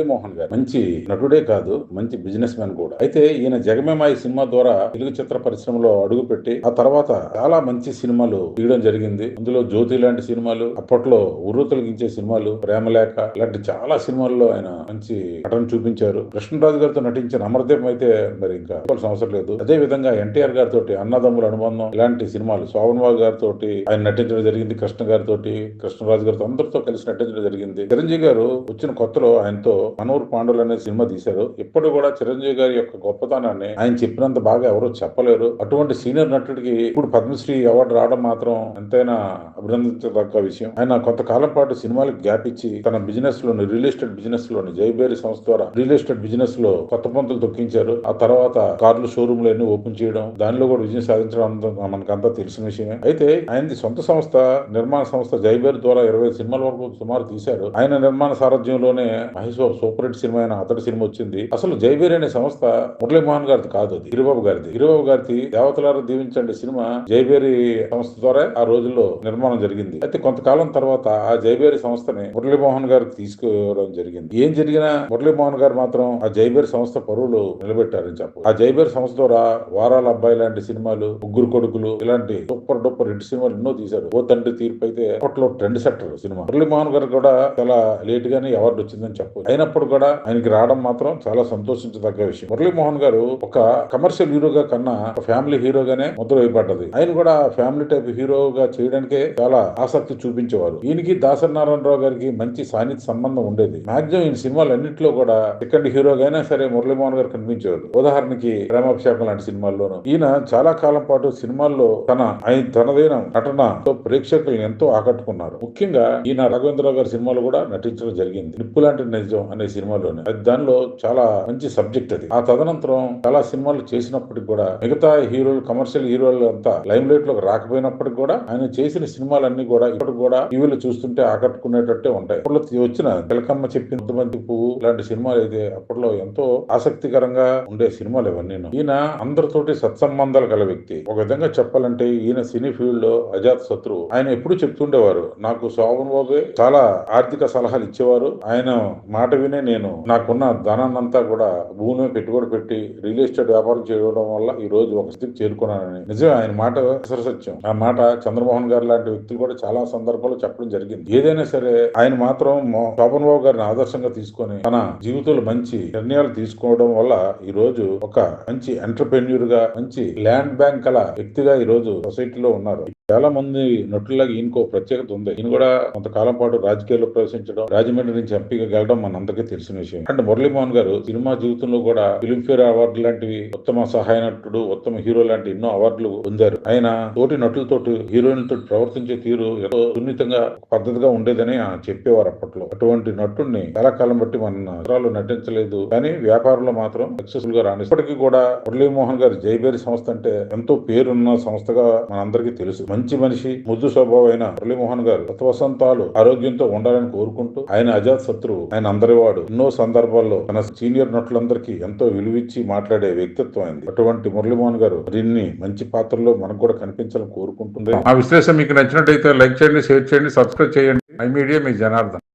మురళీమోహన్ గారు మంచి నటుడే కాదు, మంచి బిజినెస్ మ్యాన్ కూడా. అయితే ఈయన జగమేమాయి సినిమా ద్వారా తెలుగు చిత్ర పరిశ్రమలో అడుగుపెట్టి ఆ తర్వాత చాలా మంచి సినిమాలు తీయడం జరిగింది. అందులో జ్యోతి లాంటి సినిమాలు, అప్పట్లో ఉర్రు తొలగించే సినిమాలు, ప్రేమలేఖ ఇలాంటి చాలా సినిమాల్లో ఆయన మంచి నటన చూపించారు. కృష్ణరాజు గారితో నటించిన అమరదీపం అయితే మరి ఇంకా చెప్పాల్సిన అవసరం లేదు. అదే విధంగా ఎన్టీఆర్ గారితో అన్నదమ్ముల అనుబంధం ఇలాంటి సినిమాలు, శోభన్ బాబు గారితో ఆయన నటించడం జరిగింది. కృష్ణ గారితో, కృష్ణరాజు గారితో అందరితో కలిసి నటించడం జరిగింది. చిరంజీవి గారు వచ్చిన కొత్తలో ఆయనతో మనూరు పాండవులు అనే సినిమా తీశారు. ఇప్పుడు కూడా చిరంజీవి గారి యొక్క గొప్పతనాన్ని ఆయన చెప్పినంత బాగా ఎవరూ చెప్పలేరు. అటువంటి సీనియర్ నటుడికి ఇప్పుడు పద్మశ్రీ అవార్డు రావడం మాత్రం ఎంతైనా అభినందించదగ్గ విషయం. ఆయన కొంతకాలం పాటు సినిమాలకు గ్యాప్ ఇచ్చి తన బిజినెస్ లోని, రియల్ ఎస్టేట్ బిజినెస్ లోని, జైబేరి సంస్థ ద్వారా రియల్ ఎస్టేట్ బిజినెస్ లో కొత్త పంతులు తొక్కించారు. ఆ తర్వాత కార్లు షోరూమ్ లో ఓపెన్ చేయడం, దానిలో కూడా విజయం సాధించడం మనకంతా తెలిసిన విషయమే. అయితే ఆయనది సొంత సంస్థ, నిర్మాణ సంస్థ జైబేర్ ద్వారా 20 సినిమాల వరకు సుమారు తీశారు. ఆయన నిర్మాణ సారథ్యంలోనే Mahesh Babu super hit cinema అయిన అతడి సినిమా వచ్చింది. అసలు జైబేర్ అనే సంస్థ మురళీమోహన్ గారిది కాదు, అది గిరిబాబు గారిది. గిరిబాబు గారిది దేవతలారా దీవించండి సినిమా జైబేరి సంస్థ ద్వారా ఆ రోజుల్లో నిర్మాణం జరిగింది. అయితే కొంతకాలం తర్వాత ఆ జైబేరి సంస్థని మురళీమోహన్ గారికి తీసుకోవడం జరిగింది. ఏం జరిగినా మురళీమోహన్ గారు మాత్రం ఆ జైబేరి సంస్థ పరువులు నిలబెట్టారని చెప్పు. ఆ జైబేరి సంస్థ ద్వారా వారాల అబ్బాయి లాంటి సినిమాలు, ముగ్గురు కొడుకులు ఇలాంటి సూపర్ డూపర్ హిట్ సినిమాలు ఎన్నో తీశారు. ఓ తండ్రి తీర్పు అయితే అప్పట్లో ట్రెండ్ సెట్టర్ సినిమా. మురళీమోహన్ గారు కూడా చాలా లేట్ గానే అవార్డు వచ్చిందని చెప్పు. అయినప్పుడు కూడా ఆయనకి రావడం మాత్రం చాలా సంతోషించదగ్గ విషయం. మురళీమోహన్ గారు ఒక కమర్షియల్ హీరోగా కన్నా ఒక ఫ్యామిలీ హీరోగానే ముద్ర వేయబడ్డది. ఆయన కూడా ఫ్యామిలీ టైప్ హీరోగా చేయడానికే చాలా ఆసక్తి చూపించేవారు. ఈయనకి దాసరి నారాయణరావు గారికి మంచి సాన్నిధ్య సంబంధం ఉండేది. మాక్సిమం ఈయన సినిమాలు అన్నింటిలో కూడా సెకండ్ హీరోగా అయినా సరే మురళీమోహన్ గారు కనిపించేవారు. ఉదాహరణకి ప్రేమాభిషేకం లాంటి సినిమాల్లోనూ ఈయన చాలా కాలం పాటు సినిమాల్లో తనదైన నటనతో ప్రేక్షకులను ఎంతో ఆకట్టుకున్నారు. ముఖ్యంగా ఈయన రాఘవేంద్రరావు గారి సినిమాలు కూడా నటించడం జరిగింది. నిప్పు లాంటి నిజం అనే సినిమాలోనే. అది దానిలో చాలా మంచి సబ్జెక్ట్ అది. ఆ తదనంతరం చాలా సినిమాలు చేసినప్పటికి కూడా మిగతా హీరోలు, కమర్షియల్ హీరోలు అంతా లైమ్ లైట్ లోకి రాకపోయినప్పటికి కూడా ఆయన చేసిన సినిమాలన్నీ కూడా ఇప్పటికి కూడా టీవీలో చూస్తుంటే ఆకట్టుకునేటట్టే ఉంటాయి. అప్పట్లో వచ్చిన తిలకమ్మ చెప్పిన బంతి పువ్వు ఇలాంటి సినిమాలు అయితే అప్పట్లో ఎంతో ఆసక్తికరంగా ఉండే సినిమాలు ఇవన్నీ. ఈయన అందరితోటి సత్సంబంధాలు గల వ్యక్తి. ఒక విధంగా చెప్పాలంటే ఈయన సినీ ఫీల్డ్ లో అజాత్ శత్రువు. ఆయన ఎప్పుడు చెప్తుండేవారు, నాకు శోభన్ బాబే చాలా ఆర్థిక సలహాలు ఇచ్చేవారు. ఆయన మాట వినే నేను నాకున్న ధనాన్నంతా కూడా భూమి పెట్టుబడి పెట్టి రియల్ ఎస్టేట్ వ్యాపారం చేయడం వల్ల ఈ రోజు ఒక స్థితికి చేరుకున్నానని. నిజమే, ఆయన మాట సత్యం. ఆ మాట చంద్రమోహన్ గారు లాంటి వ్యక్తులు కూడా చాలా సందర్భాల్లో చెప్పడం జరిగింది. ఏదైనా సరే ఆయన మాత్రం శోభన్ బాబు గారిని ఆదర్శంగా తీసుకొని తన జీవితంలో మంచి నిర్ణయాలు తీసుకోవడం వల్ల ఈ రోజు ఒక మంచి ఎంటర్‌ప్రెన్యూర్ గా, మంచి ల్యాండ్ బ్యాంక్ గల వ్యక్తిగా ఈ రోజు సొసైటీలో ఉన్నారు. చాలా మంది నటుల్లాగా ఈయనకో ప్రత్యేకత ఉంది. ఈయన కూడా కొంతకాలం పాటు రాజకీయాల్లో ప్రవేశించడం, రాజమండ్రి నుంచి ఎంపీగా గెలడం మనందరికీ తెలిసిన విషయం. అంటే మురళీమోహన్ గారు సినిమా జీవితంలో కూడా ఫిల్మ్ఫేర్ అవార్డు లాంటివి, ఉత్తమ సహాయ నటుడు, ఉత్తమ హీరో లాంటి ఎన్నో అవార్డులు పొందారు. ఆయన తోటి నటులతోటి, హీరోయిన్లతో ప్రవర్తించే తీరు ఎంతో సున్నితంగా, పద్ధతిగా ఉండేదని చెప్పేవారు అప్పట్లో. అటువంటి నటుడిని చాలా కాలం బట్టి మన చిత్రాల్లో నటించలేదు, కానీ వ్యాపారంలో మాత్రం సక్సెస్ఫుల్ గా రాణి. ఇప్పటికీ కూడా మురళీమోహన్ గారి జైబేరి సంస్థ అంటే ఎంతో పేరున్న సంస్థగా మనందరికీ తెలుసు. మంచి మనిషి, ముద్దు స్వభావం అయిన మురళీమోహన్ గారు కొత్త వసంతాలు ఆరోగ్యంతో ఉండాలని కోరుకుంటూ, ఆయన అజాత్ శత్రువు, ఆయన అందరివాడు. ఎన్నో సందర్భాల్లో తన సీనియర్ నటులందరికీ ఎంతో విలువిచ్చి మాట్లాడే వ్యక్తిత్వం అయింది. అటువంటి మురళీమోహన్ గారు మరిన్ని మంచి పాత్రల్లో మనకు కూడా కనిపించాలని కోరుకుంటుంది. ఆ విశ్లేషణ మీకు నచ్చినట్టయితే లైక్ చేయండి, షేర్ చేయండి, సబ్స్క్రైబ్ చేయండి. My media, me Janardhan.